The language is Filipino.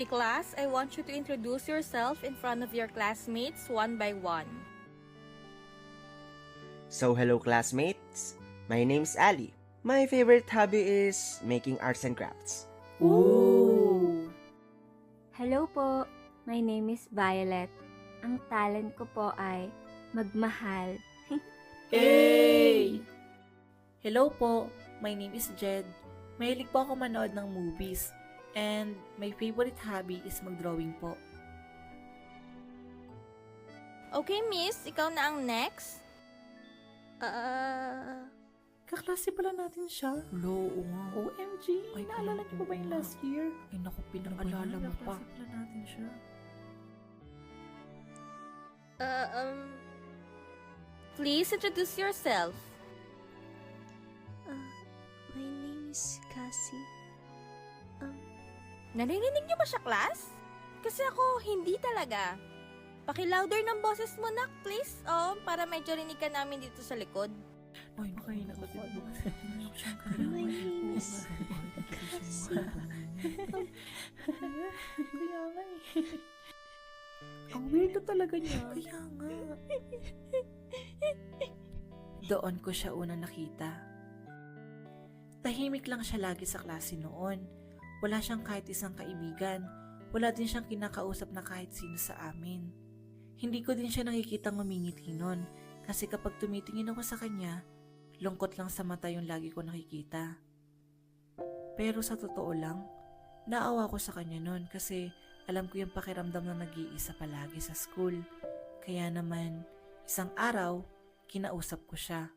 Class, I want you to introduce yourself in front of your classmates one by one. So hello classmates, my name's Ali. My favorite hobby is making arts and crafts. Ooh! Hello po, my name is Violet. Ang talent ko po ay magmahal. Hey! Hello po, my name is Jed. Mahilig po ako manood ng movies. And my favorite hobby is mag-drawing po. Okay, miss, ikaw na ang next. Kaklase pala natin siya. Hello, oo nga. OMG, ay, naalala niyo ba yung last year? Ay naku, pinag-alala mo pa. Kaklase pala natin siya. Please introduce yourself. My name is Cassie. Narinig niyo ba siya, class? Kasi ako, hindi talaga. Paki-louder ng boses mo, nak, please. Para medyo rinig ka namin dito sa likod. Ay, nakain ako din. My name is Cassie. Kaya nga eh. Ang weird na talaga niya. Kaya nga. Doon ko siya unang nakita. Tahimik lang siya lagi sa klase noon. Wala siyang kahit isang kaibigan. Wala din siyang kinakausap na kahit sino sa amin. Hindi ko din siya nakikita ngumingiti nun kasi kapag tumitingin ako sa kanya, lungkot lang sa mata yung lagi ko nakikita. Pero sa totoo lang, naawa ko sa kanya nun kasi alam ko yung pakiramdam na nag-iisa palagi sa school. Kaya naman, isang araw, kinausap ko siya.